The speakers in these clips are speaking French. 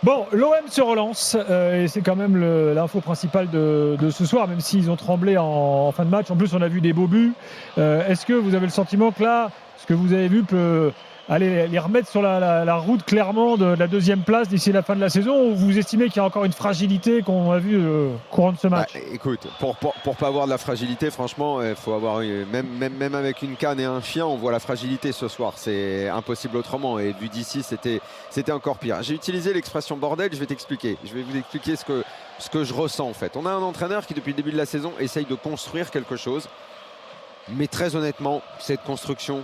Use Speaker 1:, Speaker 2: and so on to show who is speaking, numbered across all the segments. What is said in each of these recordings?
Speaker 1: Bon, l'OM se relance et c'est quand même l'info principale de ce soir, même s'ils ont tremblé en fin de match. En plus, on a vu des beaux buts. Est-ce que vous avez le sentiment que là, ce que vous avez vu peut aller les remettre sur la route clairement de la deuxième place d'ici la fin de la saison, ou vous estimez qu'il y a encore une fragilité qu'on a vue courant de ce match?
Speaker 2: Écoute, pour pas avoir de la fragilité, franchement, il faut avoir même avec une canne et un chien, on voit la fragilité ce soir. C'est impossible autrement. Et vu d'ici, c'était encore pire. J'ai utilisé l'expression bordel. Je vais t'expliquer. Je vais vous expliquer ce que je ressens en fait. On a un entraîneur qui depuis le début de la saison essaye de construire quelque chose, mais très honnêtement, cette construction,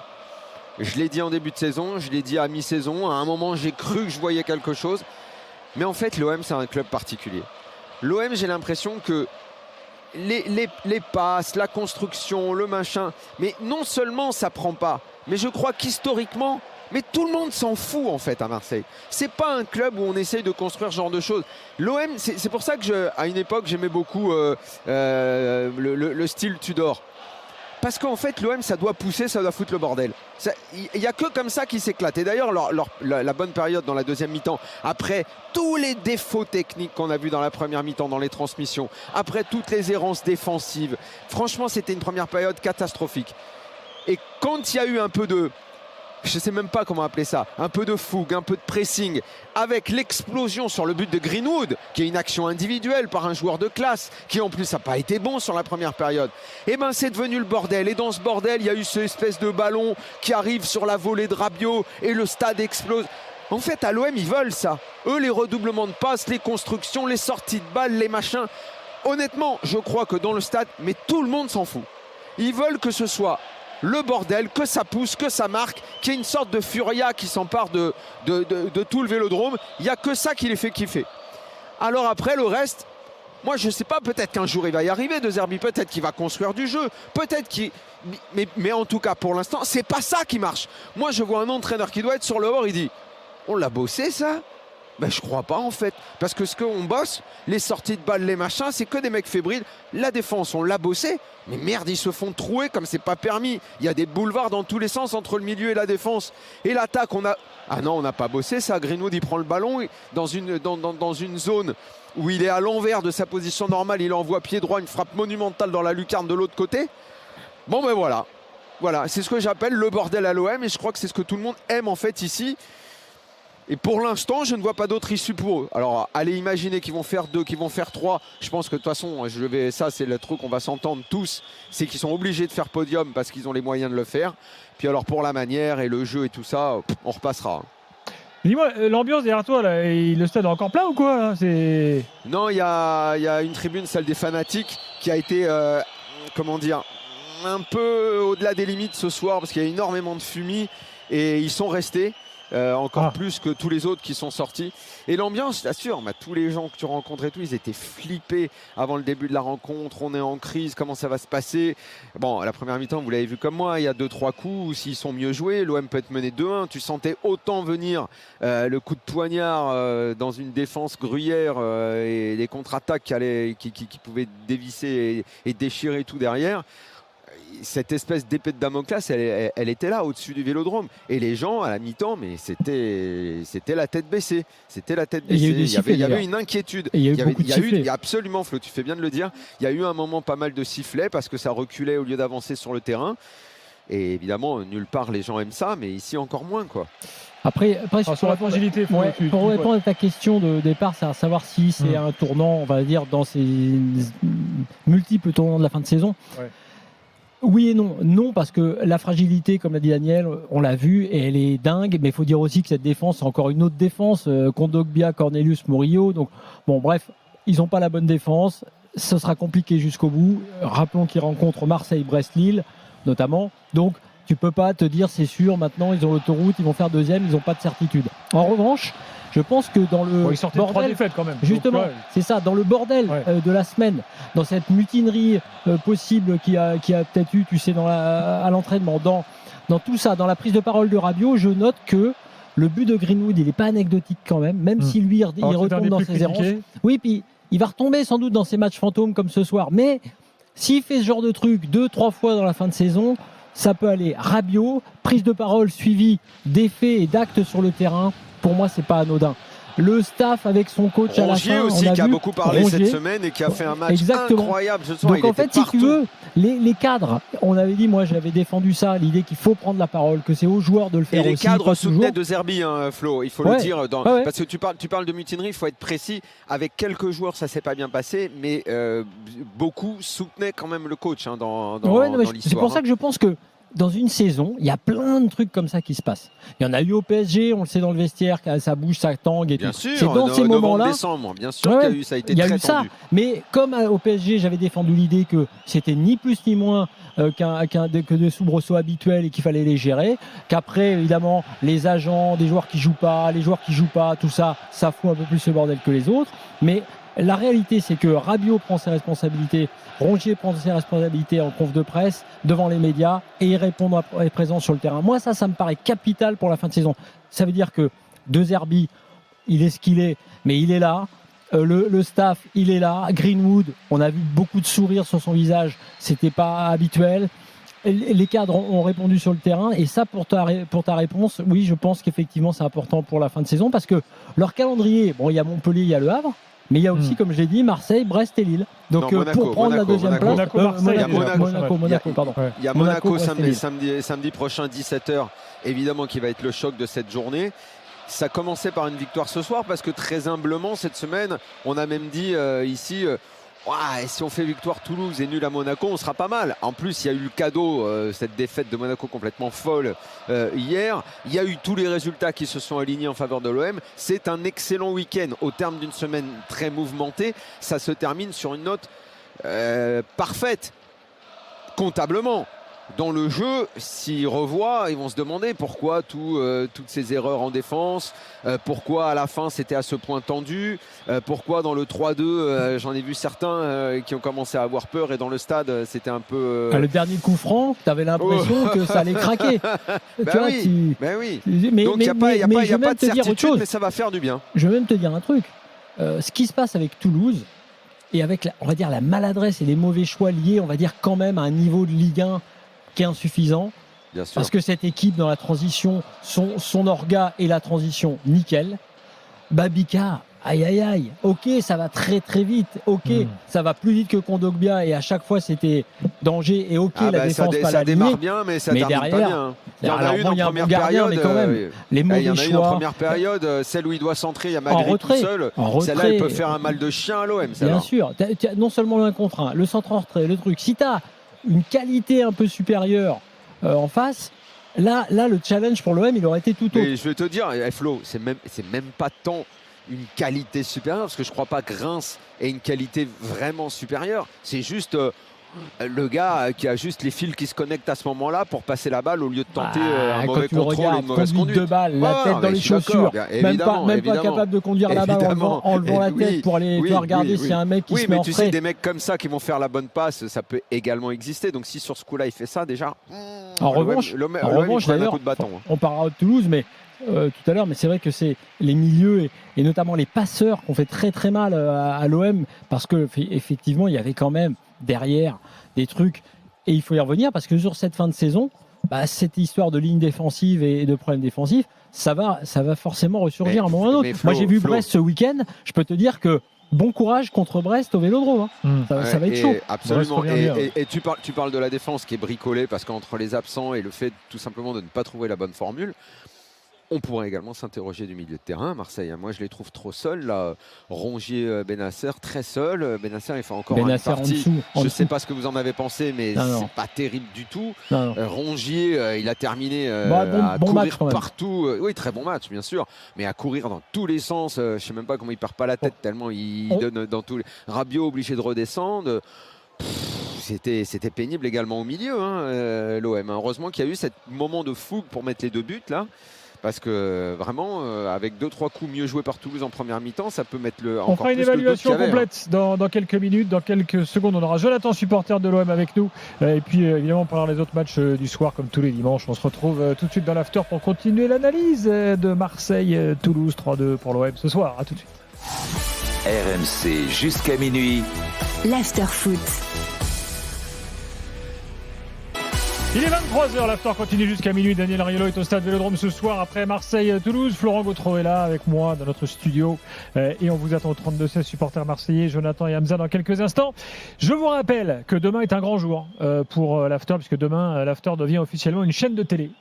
Speaker 2: je l'ai dit en début de saison, je l'ai dit à mi-saison. À un moment, j'ai cru que je voyais quelque chose. Mais en fait, l'OM, c'est un club particulier. L'OM, j'ai l'impression que les passes, la construction, le machin, mais non seulement ça prend pas, mais je crois qu'historiquement, mais tout le monde s'en fout en fait à Marseille. C'est pas un club où on essaye de construire ce genre de choses. L'OM, c'est pour ça que à une époque, j'aimais beaucoup le style Tudor. Parce qu'en fait, l'OM, ça doit pousser, ça doit foutre le bordel. Il n'y a que comme ça qu'ils s'éclatent. Et d'ailleurs, la bonne période dans la deuxième mi-temps, après tous les défauts techniques qu'on a vus dans la première mi-temps, dans les transmissions, après toutes les errances défensives, franchement, c'était une première période catastrophique. Et quand il y a eu un peu de... je ne sais même pas comment appeler ça, un peu de fougue, un peu de pressing, avec l'explosion sur le but de Greenwood, qui est une action individuelle par un joueur de classe, qui en plus n'a pas été bon sur la première période, et ben c'est devenu le bordel. Et dans ce bordel, il y a eu cette espèce de ballon qui arrive sur la volée de Rabiot, et le stade explose. En fait, à l'OM, ils veulent ça. Eux, les redoublements de passes, les constructions, les sorties de balles, les machins. Honnêtement, je crois que dans le stade, mais tout le monde s'en fout. Ils veulent que ce soit le bordel, que ça pousse, que ça marque, qu'il y ait une sorte de furia qui s'empare de tout le Vélodrome. Il n'y a que ça qui les fait kiffer. Alors après, le reste, moi je ne sais pas, peut-être qu'un jour il va y arriver De Zerbi, peut-être qu'il va construire du jeu, peut-être qu'il... Mais en tout cas, pour l'instant, c'est pas ça qui marche. Moi je vois un entraîneur qui doit être sur le bord, il dit, on l'a bossé ça ? Ben, je crois pas en fait, parce que ce qu'on bosse, les sorties de balles, les machins, c'est que des mecs fébriles. La défense, on l'a bossé, mais merde, ils se font trouer comme c'est pas permis. Il y a des boulevards dans tous les sens entre le milieu et la défense. Et l'attaque, on a... ah non, on n'a pas bossé ça. Greenwood, il prend le ballon dans une zone où il est à l'envers de sa position normale, il envoie pied droit une frappe monumentale dans la lucarne de l'autre côté. Bon ben voilà, c'est ce que j'appelle le bordel à l'OM, et je crois que c'est ce que tout le monde aime en fait ici. Et pour l'instant, je ne vois pas d'autre issue pour eux. Alors, allez imaginer qu'ils vont faire 2, qu'ils vont faire 3. Je pense que de toute façon, ça c'est le truc, on va s'entendre tous. C'est qu'ils sont obligés de faire podium parce qu'ils ont les moyens de le faire. Puis alors, pour la manière et le jeu et tout ça, on repassera.
Speaker 1: Dis-moi, l'ambiance derrière toi, là, le stade est encore plein ou quoi là?
Speaker 2: Non, il y a une tribune, celle des fanatiques, qui a été, comment dire, un peu au-delà des limites ce soir parce qu'il y a énormément de fumée et ils sont restés. Encore plus que tous les autres qui sont sortis. Et l'ambiance, je t'assure, tous les gens que tu rencontres et tout, ils étaient flippés avant le début de la rencontre. On est en crise, comment ça va se passer? Bon, à la première mi-temps, vous l'avez vu comme moi, il y a 2-3 coups, s'ils sont mieux joués, l'OM peut être mené 2-1. Tu sentais autant venir le coup de poignard dans une défense gruyère et les contre-attaques qui pouvaient dévisser et déchirer tout derrière. Cette espèce d'épée de Damoclès, elle était là au-dessus du Vélodrome. Et les gens, à la mi-temps, mais c'était la tête baissée. C'était la tête baissée. Il y avait une inquiétude.
Speaker 1: Il y a
Speaker 2: absolument, Flo, tu fais bien de le dire. Il y a eu un moment pas mal de sifflets parce que ça reculait au lieu d'avancer sur le terrain. Et évidemment, nulle part les gens aiment ça, mais ici encore moins, quoi.
Speaker 3: Après
Speaker 1: sur la fragilité,
Speaker 3: pour répondre à ta question de départ, c'est à savoir si c'est un tournant, on va dire, dans ces multiples tournants de la fin de saison.
Speaker 1: Ouais.
Speaker 3: Oui et non. Non, parce que la fragilité, comme l'a dit Daniel, on l'a vu et elle est dingue. Mais il faut dire aussi que cette défense, c'est encore une autre défense. Kondogbia, Cornelius, Murillo. Donc, bon, bref, ils n'ont pas la bonne défense. Ce sera compliqué jusqu'au bout. Rappelons qu'ils rencontrent Marseille, Brest, Lille, notamment. Donc, tu peux pas te dire, c'est sûr, maintenant, ils ont l'autoroute, ils vont faire deuxième, ils n'ont pas de certitude. En revanche, je pense que dans le
Speaker 1: ils sortaient de 3 défaites quand même.
Speaker 3: Justement,
Speaker 1: donc,
Speaker 3: c'est ça, dans le bordel de la semaine, dans cette mutinerie possible qui a peut-être eu, tu sais, à l'entraînement, dans tout ça, dans la prise de parole de Rabiot, je note que le but de Greenwood, il n'est pas anecdotique quand même si lui, il retombe dans ses errances. Oui, puis il va retomber sans doute dans ses matchs fantômes comme ce soir, mais s'il fait ce genre de truc 2-3 fois dans la fin de saison, ça peut aller. Rabiot, prise de parole suivie d'effets et d'actes sur le terrain. Pour moi, c'est pas anodin. le staff avec son coach à la
Speaker 2: Rongier
Speaker 3: fin.
Speaker 2: aussi,
Speaker 3: on
Speaker 2: qui a
Speaker 3: vu
Speaker 2: beaucoup parlé
Speaker 3: Rongier.
Speaker 2: cette semaine et qui a fait un match
Speaker 3: Exactement.
Speaker 2: incroyable ce soir.
Speaker 3: Donc
Speaker 2: Il
Speaker 3: en
Speaker 2: était
Speaker 3: fait, si
Speaker 2: partout.
Speaker 3: tu veux, les cadres, on avait dit, moi j'avais défendu ça, l'idée qu'il faut prendre la parole, que c'est aux joueurs de le faire
Speaker 2: Et les
Speaker 3: aussi.
Speaker 2: cadres
Speaker 3: pas
Speaker 2: soutenaient
Speaker 3: toujours.
Speaker 2: De Zerbi, hein, Flo, il faut
Speaker 3: Ouais.
Speaker 2: le dire.
Speaker 3: Ouais.
Speaker 2: Parce que tu parles de mutinerie, il faut être précis. Avec quelques joueurs, ça s'est pas bien passé, mais beaucoup soutenaient quand même le coach hein, dans
Speaker 3: Ouais, non, mais
Speaker 2: dans
Speaker 3: c'est
Speaker 2: l'histoire.
Speaker 3: pour ça que je pense que dans une saison, il y a plein de trucs comme ça qui se passent. Il y en a eu au PSG, on le sait dans le vestiaire, ça bouge, ça tangue et
Speaker 2: Bien
Speaker 3: tout.
Speaker 2: sûr,
Speaker 3: C'est dans ces moments-là.
Speaker 2: décembre, bien sûr
Speaker 3: Ouais,
Speaker 2: qu'il y a eu, ça a été
Speaker 3: Il y a
Speaker 2: très
Speaker 3: eu ça,
Speaker 2: tendu.
Speaker 3: mais comme au PSG, j'avais défendu l'idée que c'était ni plus ni moins que des soubresauts habituels et qu'il fallait les gérer. Qu'après, évidemment, les agents, des joueurs qui jouent pas, tout ça, ça fout un peu plus le bordel que les autres. Mais la réalité, c'est que Rabiot prend ses responsabilités, Rongier prend ses responsabilités en conf de presse, devant les médias, et il répond à être présent sur le terrain. Moi, ça me paraît capital pour la fin de saison. Ça veut dire que De Zerbi, il est ce qu'il est, mais il est là. Le staff, il est là. Greenwood, on a vu beaucoup de sourires sur son visage, c'était pas habituel. Les cadres ont répondu sur le terrain, et ça, pour ta réponse, oui, je pense qu'effectivement c'est important pour la fin de saison, parce que leur calendrier, bon, il y a Montpellier, il y a Le Havre, mais il y a aussi, comme je l'ai dit, Marseille, Brest et Lille. Donc
Speaker 2: Non,
Speaker 3: pour prendre la deuxième place,
Speaker 1: Monaco,
Speaker 3: pardon.
Speaker 2: Il y a
Speaker 3: Monaco,
Speaker 2: samedi prochain, 17h, évidemment, qui va être le choc de cette journée. Ça commençait par une victoire ce soir parce que très humblement, cette semaine, on a même dit ici, si on fait victoire Toulouse et nul à Monaco, on sera pas mal. En plus, il y a eu le cadeau, cette défaite de Monaco complètement folle hier. Il y a eu tous les résultats qui se sont alignés en faveur de l'OM. C'est un excellent week-end au terme d'une semaine très mouvementée. Ça se termine sur une note parfaite, comptablement. Dans le jeu, s'ils revoient, ils vont se demander pourquoi toutes ces erreurs en défense, pourquoi à la fin c'était à ce point tendu, pourquoi dans le 3-2, j'en ai vu certains qui ont commencé à avoir peur et dans le stade c'était un peu...
Speaker 3: Le dernier coup franc, tu avais l'impression que ça allait craquer.
Speaker 2: oui. Donc il n'y a pas de certitude, mais ça va faire du bien.
Speaker 3: Je vais même te dire un truc. Ce qui se passe avec Toulouse, et avec on va dire la maladresse et les mauvais choix liés, on va dire quand même à un niveau de Ligue 1 qui est insuffisant,
Speaker 2: bien sûr.
Speaker 3: Parce que cette équipe dans la transition, son orga et la transition, nickel. Babika, aïe, ok, ça va très très vite, ok, ça va plus vite que Kondogbia et à chaque fois c'était danger et ok, la défense pas
Speaker 2: ça
Speaker 3: la
Speaker 2: démarre bien, mais ça termine
Speaker 3: derrière,
Speaker 2: pas bien. Il y en a une en première période,
Speaker 3: mais quand même, les mauvais
Speaker 2: il y en a
Speaker 3: choix.
Speaker 2: une en première période, celle où il doit centrer, il y a Magritte tout seul. Celle-là, elle peut faire un mal de chien à l'OM.
Speaker 3: Bien sûr, non seulement le 1 contre 1, le centre en retrait, le truc. Si tu as une qualité un peu supérieure en face, là, le challenge pour l'OM, il aurait été tout autre.
Speaker 2: Mais je vais te dire, Flo, c'est même pas tant une qualité supérieure, parce que je crois pas que Reims ait une qualité vraiment supérieure. C'est juste le gars qui a juste les fils qui se connectent à ce moment-là pour passer la balle au lieu de tenter un mauvais contrôle et une mauvaise conduite.
Speaker 3: De balle, la tête dans les chaussures, même pas capable de conduire la balle en levant la tête pour aller regarder s'il y a un mec qui se met en frais.
Speaker 2: Oui, mais tu sais, des mecs comme ça qui vont faire la bonne passe, ça peut également exister. Donc si sur ce coup-là il fait ça, déjà.
Speaker 3: En revanche, d'ailleurs, on parlera de Toulouse, mais tout à l'heure, mais c'est vrai que c'est les milieux et notamment les passeurs qui ont fait très très mal à l'OM, parce que effectivement il y avait quand même derrière des trucs, et il faut y revenir parce que sur cette fin de saison, cette histoire de ligne défensive et de problèmes défensifs, ça va forcément ressurgir à un moment ou à un autre. Moi j'ai vu Brest ce week-end, je peux te dire que bon courage contre Brest au Vélodrome. Ça va être chaud.
Speaker 2: Absolument. Et tu parles de la défense qui est bricolée parce qu'entre les absents et le fait tout simplement de ne pas trouver la bonne formule, on pourrait également s'interroger du milieu de terrain. Marseille, moi je les trouve trop seuls là. Rongier, Benasser, très seul. Benasser il fait encore une partie. Je ne sais pas ce que vous en avez pensé, mais c'est pas terrible du tout. Rongier, il a terminé à courir partout. Oui, très bon match, bien sûr, mais à courir dans tous les sens. Je ne sais même pas comment il perd pas la tête tellement il donne dans tous les. Rabiot obligé de redescendre. C'était pénible également au milieu, l'OM. Heureusement qu'il y a eu ce moment de fougue pour mettre les 2 buts là. Parce que vraiment, avec 2-3 coups mieux joués par Toulouse en première mi-temps, ça peut mettre encore plus.
Speaker 1: On fera une évaluation complète dans quelques minutes, dans quelques secondes. On aura Jonathan, supporter de l'OM, avec nous. Et puis évidemment, pendant les autres matchs du soir, comme tous les dimanches, on se retrouve tout de suite dans l'after pour continuer l'analyse de Marseille-Toulouse 3-2 pour l'OM ce soir. À tout de suite.
Speaker 4: RMC jusqu'à minuit.
Speaker 5: L'after foot.
Speaker 1: Il est 23h, l'after continue jusqu'à minuit. Daniel Riolo est au stade Vélodrome ce soir après Marseille-Toulouse. Florent Gautreau est là avec moi dans notre studio et on vous attend au 32-16 supporters marseillais, Jonathan et Hamza dans quelques instants. Je vous rappelle que demain est un grand jour pour l'after puisque demain l'after devient officiellement une chaîne de télé.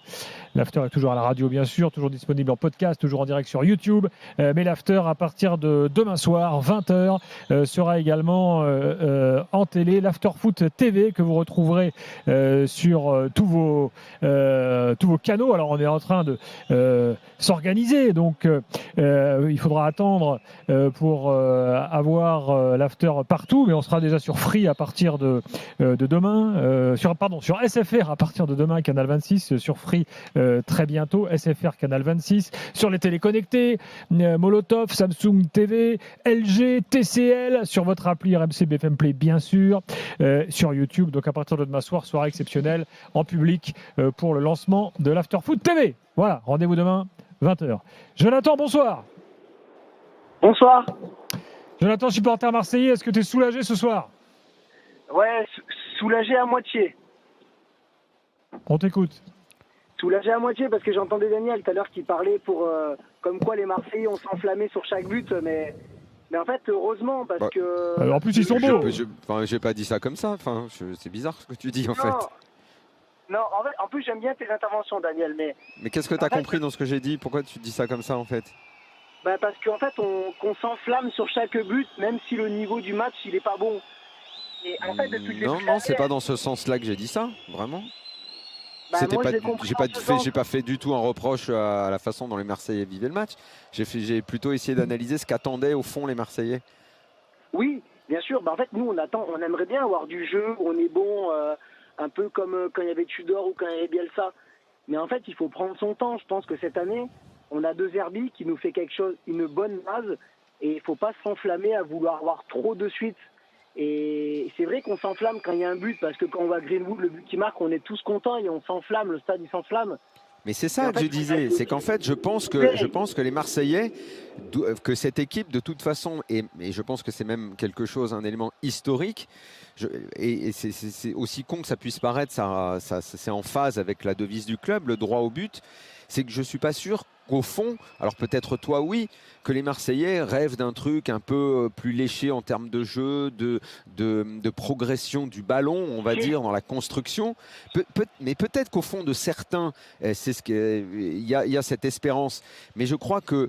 Speaker 1: L'after est toujours à la radio bien sûr, toujours disponible en podcast, toujours en direct sur YouTube. Mais l'after à partir de demain soir, 20h, sera également en télé. L'after foot TV que vous retrouverez sur tous vos canaux. Alors on est en train de s'organiser, donc il faudra attendre pour avoir l'after partout, mais on sera déjà sur Free à partir de demain, sur SFR à partir de demain, Canal 26, sur Free très bientôt, SFR Canal 26, sur les téléconnectés, Molotov, Samsung TV, LG, TCL, sur votre appli RMC BFM Play bien sûr, sur YouTube. Donc à partir de demain soir, soirée exceptionnelle en public pour le lancement de l'After Foot TV. Voilà, rendez-vous demain 20h. Jonathan, bonsoir.
Speaker 5: Bonsoir.
Speaker 1: Jonathan, supporter marseillais, est-ce que tu es soulagé ce soir?
Speaker 5: Ouais, soulagé à moitié.
Speaker 1: On t'écoute.
Speaker 5: Soulagé à moitié parce que j'entendais Daniel tout à l'heure qui parlait pour comme quoi les Marseillais ont s'enflammé sur chaque but, mais en fait heureusement parce que.
Speaker 1: En plus ils sont beaux.
Speaker 2: J'ai pas dit ça comme ça. C'est bizarre ce que tu dis en fait.
Speaker 5: Non, en plus j'aime bien tes interventions, Daniel, mais.
Speaker 2: Mais qu'est-ce que tu as compris dans ce que j'ai dit? Pourquoi tu dis ça comme ça en fait?
Speaker 5: Parce qu'en fait qu'on s'enflamme sur chaque but, même si le niveau du match il est pas bon. Et en fait, depuis
Speaker 2: non, c'est pas dans ce sens-là que j'ai dit ça, vraiment. J'ai pas fait du tout un reproche à la façon dont les Marseillais vivaient le match. J'ai plutôt essayé d'analyser ce qu'attendaient au fond les Marseillais.
Speaker 5: Oui, bien sûr. En fait, nous on aimerait bien avoir du jeu, on est bon, un peu comme quand il y avait Tudor ou quand il y avait Bielsa. Mais en fait, il faut prendre son temps. Je pense que cette année, on a deux Zerbi qui nous fait quelque chose, une bonne base, et il faut pas s'enflammer à vouloir avoir trop de suite. Et c'est vrai qu'on s'enflamme quand il y a un but, parce que quand on va à Greenwood, le but qui marque, on est tous contents et on s'enflamme, le stade il s'enflamme.
Speaker 2: Mais c'est ça que je disais, c'est qu'en fait je pense que les Marseillais, que cette équipe de toute façon, et je pense que c'est même quelque chose, un élément historique, et c'est aussi con que ça puisse paraître, c'est en phase avec la devise du club, le droit au but, c'est que je ne suis pas sûr qu'au fond, alors peut-être toi oui, que les Marseillais rêvent d'un truc un peu plus léché en termes de jeu, de progression du ballon, on va dire, dans la construction. Mais peut-être qu'au fond de certains, il y a cette espérance. Mais je crois que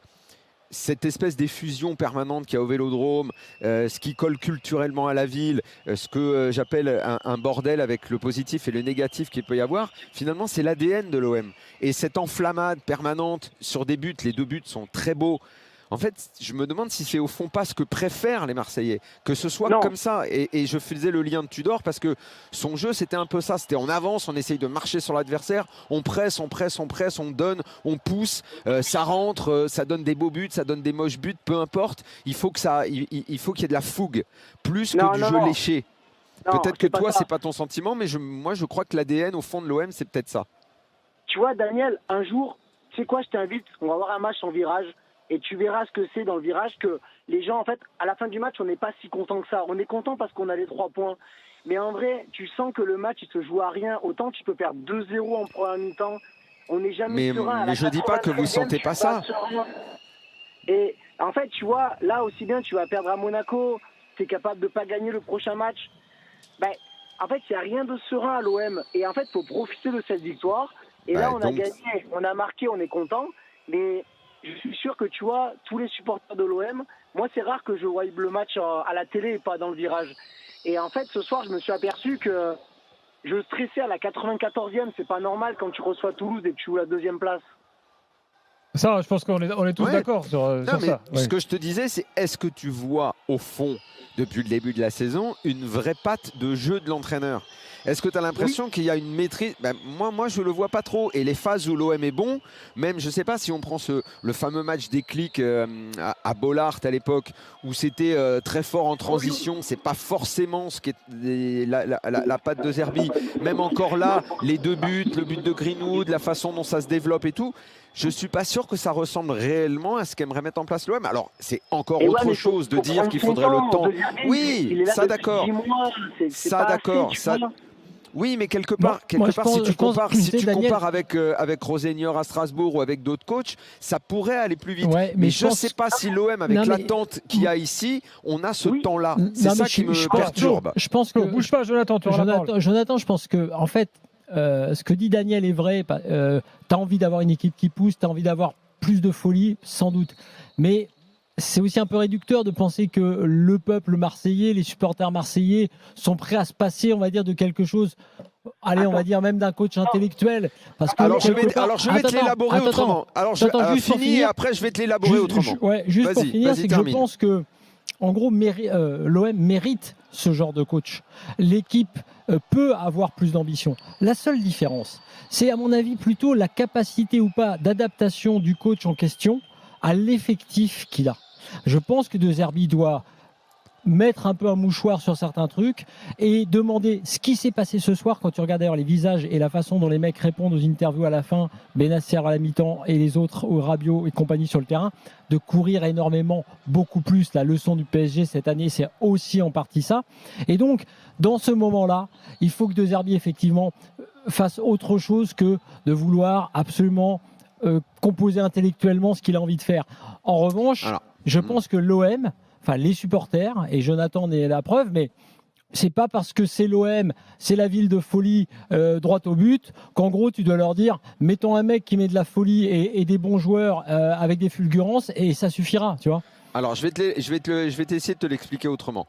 Speaker 2: cette espèce d'effusion permanente qu'il y a au Vélodrome, ce qui colle culturellement à la ville, ce que j'appelle un bordel avec le positif et le négatif qu'il peut y avoir, finalement c'est l'ADN de l'OM. Et cette enflammade permanente sur des buts, les deux buts sont très beaux. En fait, je me demande si c'est au fond pas ce que préfèrent les Marseillais, que ce soit comme ça. Et je faisais le lien de Tudor parce que son jeu, c'était un peu ça. C'était on avance, on essaye de marcher sur l'adversaire, on presse, on donne, on pousse, ça rentre, ça donne des beaux buts, ça donne des moches buts, peu importe. Il faut qu'il y ait de la fougue, plus que du jeu léché. Peut-être que toi, c'est pas ton sentiment, mais moi, je crois que l'ADN au fond de l'OM, c'est peut-être ça.
Speaker 5: Tu vois, Daniel, un jour, tu sais quoi, je t'invite, on va avoir un match en virage. Et tu verras ce que c'est dans le virage, que les gens, en fait, à la fin du match, on n'est pas si content que ça. On est content parce qu'on a les 3 points. Mais en vrai, tu sens que le match, il se joue à rien. Autant tu peux perdre 2-0 en première mi-temps. On n'est jamais serein.
Speaker 2: Mais je ne dis pas que vous ne sentez pas ça.
Speaker 5: Et en fait, tu vois, là aussi bien, tu vas perdre à Monaco. Tu es capable de ne pas gagner le prochain match. En fait, il n'y a rien de serein à l'OM. Et en fait, il faut profiter de cette victoire. Et là, on a gagné, on a marqué, on est content. Mais je suis sûr que tu vois, tous les supporters de l'OM, moi c'est rare que je voie le match à la télé et pas dans le virage. Et en fait ce soir je me suis aperçu que je stressais à la 94e, c'est pas normal quand tu reçois Toulouse et que tu joues la 2e place.
Speaker 1: Ça, je pense qu'on est tous d'accord sur ça.
Speaker 2: Ce que je te disais, c'est est-ce que tu vois au fond, depuis le début de la saison, une vraie patte de jeu de l'entraîneur? Est-ce que tu as l'impression qu'il y a une maîtrise? Moi, je ne le vois pas trop. Et les phases où l'OM est bon, même, je ne sais pas si on prend le fameux match déclic à Bollaert à l'époque, où c'était très fort en transition, c'est pas forcément ce qui est la patte de Zerbi. Même encore là, les deux buts, le but de Greenwood, la façon dont ça se développe et tout, je ne suis pas sûr que ça ressemble réellement à ce qu'aimerait mettre en place l'OM. Alors, c'est encore autre chose de dire qu'il faudrait le temps. Oui, ça d'accord. Ça d'accord. Oui, mais quelque part, si tu compares avec Rosenior à Strasbourg ou avec d'autres coachs, ça pourrait aller plus vite.
Speaker 3: Ouais,
Speaker 2: mais je ne sais pas si l'OM, avec l'attente qu'il y a ici, on a ce temps-là. C'est ça qui me perturbe.
Speaker 3: Je pense que...
Speaker 1: Bouge pas, Jonathan,
Speaker 3: Jonathan, je pense que, en fait, ce que dit Daniel est vrai. Tu as envie d'avoir une équipe qui pousse, tu as envie d'avoir plus de folie, sans doute. Mais c'est aussi un peu réducteur de penser que le peuple marseillais, les supporters marseillais sont prêts à se passer, on va dire, de quelque chose. Allez, on va dire même d'un coach intellectuel. Parce que
Speaker 2: je vais te l'élaborer autrement. Alors, finis et après, je vais te l'élaborer autrement.
Speaker 3: Juste pour finir, c'est que je pense que, en gros, l'OM mérite ce genre de coach. L'équipe peut avoir plus d'ambition. La seule différence, c'est à mon avis plutôt la capacité ou pas d'adaptation du coach en question à l'effectif qu'il a. Je pense que De Zerbi doit mettre un peu un mouchoir sur certains trucs et demander ce qui s'est passé ce soir. Quand tu regardes d'ailleurs les visages et la façon dont les mecs répondent aux interviews à la fin, Benasser à la mi-temps et les autres, Rabiot et compagnie sur le terrain, de courir énormément, beaucoup plus. La leçon du PSG cette année, c'est aussi en partie ça. Et donc, dans ce moment-là, il faut que De Zerbi effectivement fasse autre chose que de vouloir absolument composer intellectuellement ce qu'il a envie de faire. En revanche, je pense que l'OM, enfin les supporters, et Jonathan en est la preuve, mais c'est pas parce que c'est l'OM, c'est la ville de folie droit au but, qu'en gros tu dois leur dire mettons un mec qui met de la folie et des bons joueurs avec des fulgurances et ça suffira, tu vois.
Speaker 2: Alors, je vais essayer de te l'expliquer autrement.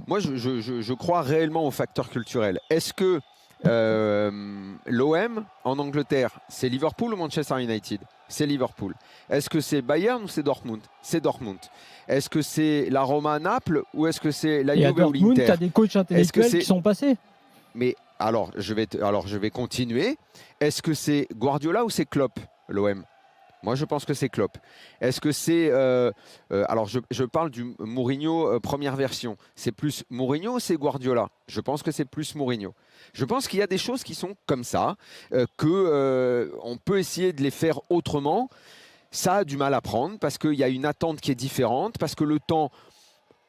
Speaker 2: Moi, je crois réellement au facteur culturel. Est-ce que l'OM en Angleterre, c'est Liverpool ou Manchester United? C'est Liverpool. Est-ce que c'est Bayern ou c'est Dortmund? C'est Dortmund. Est-ce que c'est la Roma à Naples ou est-ce que c'est la Juve ou l'Inter?
Speaker 3: Dortmund, tu as des coachs intellectuels qui sont passés.
Speaker 2: Mais alors, je vais continuer. Est-ce que c'est Guardiola ou c'est Klopp, l'OM? Moi, je pense que c'est Klopp. Est-ce que c'est... alors, je parle du Mourinho première version. C'est plus Mourinho ou c'est Guardiola? Je pense que c'est plus Mourinho. Je pense qu'il y a des choses qui sont comme ça, qu'on peut essayer de les faire autrement. Ça a du mal à prendre parce qu'il y a une attente qui est différente, parce que le temps...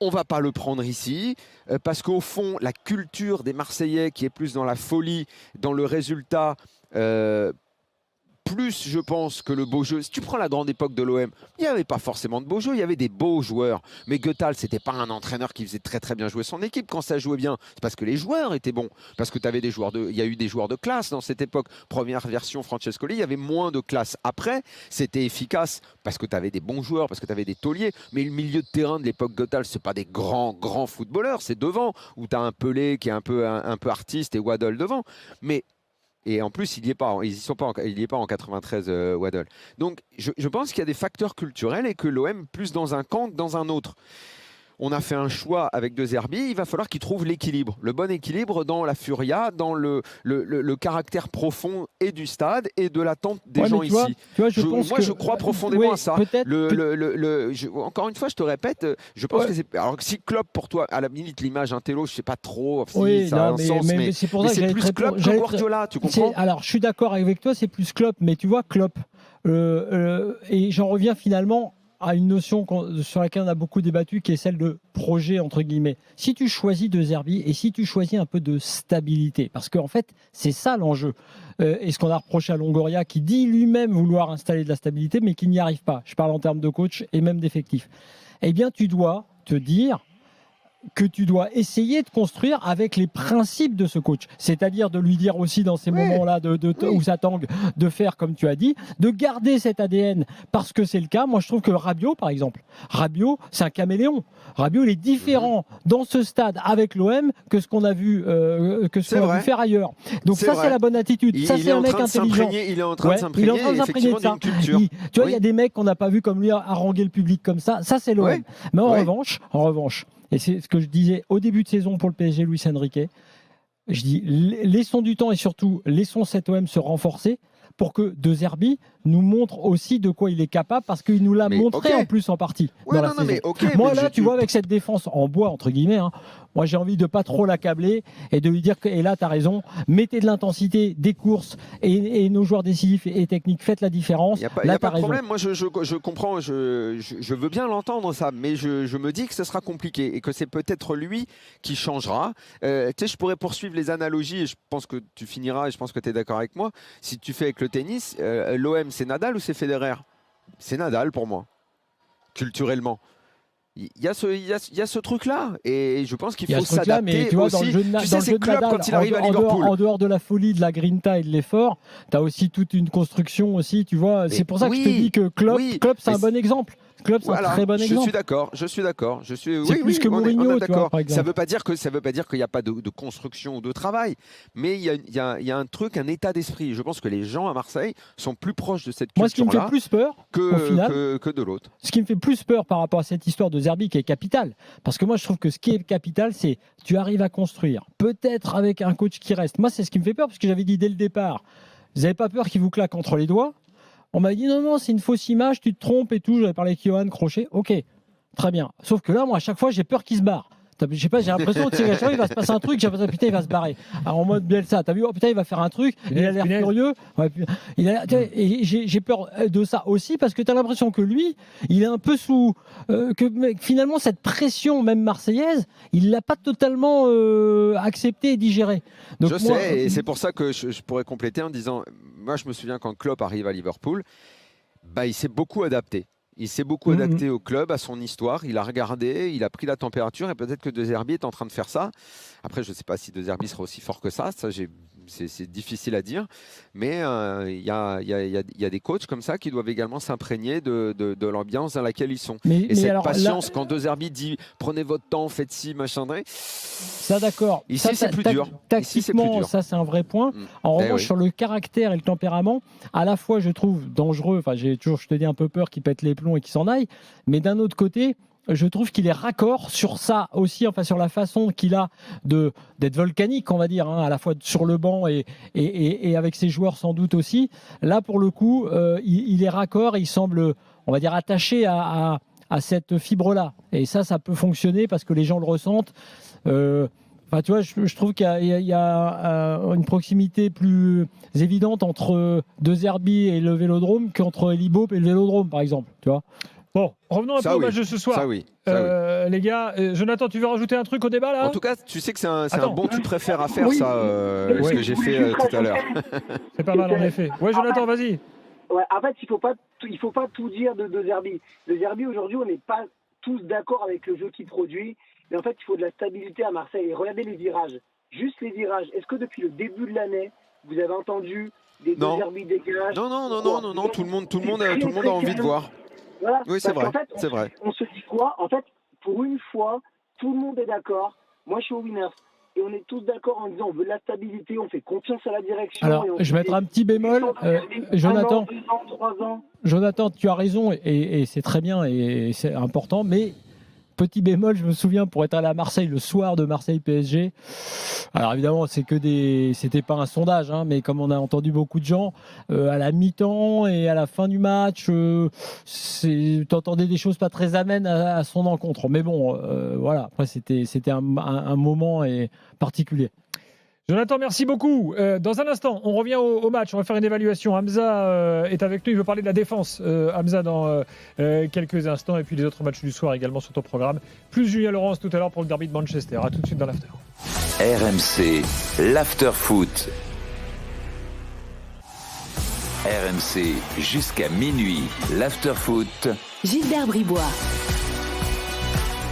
Speaker 2: on ne va pas le prendre ici, parce qu'au fond, la culture des Marseillais qui est plus dans la folie, dans le résultat... plus, je pense, que le beau jeu. Si tu prends la grande époque de l'OM, il n'y avait pas forcément de beau jeu, il y avait des beaux joueurs. Mais Goethals, c'était pas un entraîneur qui faisait très très bien jouer son équipe. Quand ça jouait bien, c'est parce que les joueurs étaient bons. Parce que il y a eu des joueurs de classe dans cette époque. Première version Francescoli, il y avait moins de classe. Après, c'était efficace parce que tu avais des bons joueurs, parce que tu avais des tauliers. Mais le milieu de terrain de l'époque Goethals, c'est pas des grands footballeurs. C'est devant, où tu as un Pelé qui est un peu artiste et Waddle devant. Et en plus, il n'y est pas en 93, Waddle. Donc, je pense qu'il y a des facteurs culturels et que l'OM, plus dans un camp que dans un autre. On a fait un choix avec De Zerbi, il va falloir qu'il trouve l'équilibre, le bon équilibre dans la furia, dans le caractère profond et du stade et de l'attente des gens ici. Je crois profondément à ça. Encore une fois, je te répète, je pense que c'est... Alors si Klopp pour toi, à la limite l'image intello, je ne sais pas trop si ça a un sens, mais
Speaker 3: c'est pour ça que
Speaker 2: c'est plus Klopp que Guardiola, tu comprends?
Speaker 3: Alors je suis d'accord avec toi, c'est plus Klopp, mais tu vois Klopp, et j'en reviens finalement à une notion sur laquelle on a beaucoup débattu, qui est celle de projet, entre guillemets. Si tu choisis De Zerbi et si tu choisis un peu de stabilité, parce qu'en fait, c'est ça l'enjeu. Et ce qu'on a reproché à Longoria, qui dit lui-même vouloir installer de la stabilité, mais qui n'y arrive pas. Je parle en termes de coach et même d'effectifs. Eh bien, tu dois te dire que tu dois essayer de construire avec les principes de ce coach. C'est-à-dire de lui dire aussi dans ces moments-là où ça tangue, de faire comme tu as dit, de garder cet ADN parce que c'est le cas. Moi, je trouve que Rabiot, par exemple, c'est un caméléon. Rabiot, il est différent dans ce stade avec l'OM que ce qu'on a vu, faire ailleurs. Donc ça, c'est la bonne attitude. Ça, c'est un mec intelligent.
Speaker 2: Il est en train de s'imprégner effectivement d'une culture.
Speaker 3: Tu vois, il y a des mecs qu'on n'a pas vu comme lui haranguer le public comme ça. Ça, c'est l'OM. Mais en revanche, et c'est ce que je disais au début de saison pour le PSG, Luis Enrique, je dis laissons du temps et surtout laissons cet OM se renforcer pour que De Zerbi nous montre aussi de quoi il est capable parce qu'il nous l'a montré en plus en partie
Speaker 2: Ouais,
Speaker 3: dans la
Speaker 2: non,
Speaker 3: saison.
Speaker 2: mais ok.
Speaker 3: Moi
Speaker 2: mais
Speaker 3: là, tu vois, avec cette défense en bois entre guillemets, hein, moi j'ai envie de pas trop l'accabler et de lui dire que, et là tu as raison, mettez de l'intensité, des courses et nos joueurs décisifs et techniques, faites la différence.
Speaker 2: Il n'y a pas,
Speaker 3: là,
Speaker 2: y a pas
Speaker 3: t'as
Speaker 2: de
Speaker 3: raison.
Speaker 2: problème. Moi, je comprends. Je veux bien l'entendre, ça. Mais je me dis que ce sera compliqué et que c'est peut-être lui qui changera. Tu sais, je pourrais poursuivre les analogies et je pense que tu finiras et je pense que tu es d'accord avec moi. Si tu fais avec le tennis, l'OM, c'est Nadal ou c'est Federer? C'est Nadal pour moi, culturellement. Il y a ce truc-là et je pense qu'il
Speaker 3: Il y a
Speaker 2: faut
Speaker 3: ce truc-là, mais
Speaker 2: s'adapter
Speaker 3: tu vois,
Speaker 2: aussi.
Speaker 3: dans le jeu de,
Speaker 2: Tu sais,
Speaker 3: dans le
Speaker 2: c'est
Speaker 3: jeu de
Speaker 2: club
Speaker 3: Nadal,
Speaker 2: quand il arrive à Liverpool.
Speaker 3: en dehors de la folie, de la grinta et de l'effort, tu as aussi toute une construction aussi, tu vois. C'est pour ça que je te dis que Klopp, c'est un bon exemple. Klopp, c'est un très bon exemple.
Speaker 2: Je suis d'accord.
Speaker 3: C'est plus que Mourinho,
Speaker 2: on est
Speaker 3: tu vois,
Speaker 2: d'accord.
Speaker 3: par exemple.
Speaker 2: Ça veut pas dire qu'il n'y a pas de construction ou de travail, mais il y a un truc, un état d'esprit. Je pense que les gens à Marseille sont plus proches de cette culture-là.
Speaker 3: Moi, ce qui me fait plus peur, au final,
Speaker 2: que de l'autre.
Speaker 3: Ce qui me fait plus peur par rapport à cette histoire de Zerbi qui est capitale, parce que moi je trouve que ce qui est capital, c'est tu arrives à construire, peut-être avec un coach qui reste. Moi, c'est ce qui me fait peur, parce que j'avais dit dès le départ, vous n'avez pas peur qu'il vous claque entre les doigts. On m'a dit non, c'est une fausse image, tu te trompes et tout. J'avais parlé avec Johan Crochet. Ok, très bien. Sauf que là, moi, à chaque fois, j'ai peur qu'il se barre. Je sais pas, j'ai l'impression que chaque fois, il va se passer un truc, j'ai l'impression putain, il va se barrer. Alors, en mode Bielsa, t'as vu, oh putain, il va faire un truc, il a l'air furieux. Ouais, et j'ai peur de ça aussi parce que t'as l'impression que lui, il est un peu sous. Que finalement, cette pression, même marseillaise, il l'a pas totalement acceptée et digérée. Donc,
Speaker 2: je sais, et c'est pour ça que je pourrais compléter en disant moi, je me souviens quand Klopp arrive à Liverpool, bah, il s'est beaucoup adapté. Il s'est beaucoup adapté au club, à son histoire. Il a regardé, il a pris la température et peut-être que De Zerbi est en train de faire ça. Après, je ne sais pas si De Zerbi sera aussi fort que ça. C'est difficile à dire. Mais il y a des coachs comme ça qui doivent également s'imprégner de l'ambiance dans laquelle ils sont. Et cette patience, quand De Zerbi dit prenez votre temps, faites ci, machin.
Speaker 3: Ça, d'accord.
Speaker 2: Ici, c'est plus dur.
Speaker 3: Tactiquement, ça, c'est un vrai point. En revanche, sur le caractère et le tempérament, à la fois, je trouve dangereux. Enfin, j'ai toujours, je te dis, un peu peur qu'il pète les plombs et qu'il s'en aille. Mais d'un autre côté, je trouve qu'il est raccord sur ça aussi, enfin sur la façon qu'il a d'être volcanique, on va dire, hein, à la fois sur le banc et avec ses joueurs sans doute aussi. Là, pour le coup, il est raccord et il semble, on va dire, attaché à cette fibre-là. Et ça peut fonctionner parce que les gens le ressentent. Enfin, tu vois, je trouve qu'il y a une proximité plus évidente entre De Zerbi et le Vélodrome qu'entre Elibop et le Vélodrome, par exemple. Tu vois.
Speaker 1: Bon, revenons un peu au match de ce soir.
Speaker 2: Ça oui.
Speaker 1: Les gars, Jonathan, tu veux rajouter un truc au débat là?
Speaker 2: En tout cas, tu sais que c'est un bon tu préfères à faire, ça, ce que j'ai fait tout à l'heure.
Speaker 1: C'est pas mal en effet. Ouais, Jonathan, vas-y.
Speaker 5: Ouais, en fait, il faut pas tout dire de Zerbi. De Zerbi, aujourd'hui, on n'est pas tous d'accord avec le jeu qu'il produit. Mais en fait, il faut de la stabilité à Marseille. Et regardez les virages. Juste les virages. Est-ce que depuis le début de l'année, vous avez entendu des De Zerbi dégages?
Speaker 2: Non. Tout le monde a envie de voir.
Speaker 5: Voilà,
Speaker 2: oui, c'est vrai.
Speaker 5: En fait,
Speaker 2: c'est vrai.
Speaker 5: On se dit quoi? En fait, pour une fois, tout le monde est d'accord. Moi, je suis au Winners. Et on est tous d'accord en disant on veut de la stabilité, on fait confiance à la direction.
Speaker 3: Alors, je vais mettre un petit bémol. Jonathan,
Speaker 5: 2 ans, 3 ans.
Speaker 3: Jonathan, tu as raison et c'est très bien et c'est important. Mais petit bémol, je me souviens pour être allé à Marseille le soir de Marseille PSG. Alors évidemment, c'était pas un sondage, hein, mais comme on a entendu beaucoup de gens, à la mi-temps et à la fin du match, t'entendais des choses pas très amènes à son encontre. Mais bon, voilà. Après, c'était un moment particulier.
Speaker 1: Jonathan, merci beaucoup. Dans un instant, on revient au match. On va faire une évaluation. Hamza est avec nous. Il veut parler de la défense. Hamza, dans quelques instants. Et puis les autres matchs du soir également sur ton programme. Plus Julien Laurence tout à l'heure pour le derby de Manchester. À tout de suite dans l'after.
Speaker 4: RMC, l'after foot. RMC, jusqu'à minuit. L'after foot.
Speaker 6: Gilbert Bribois.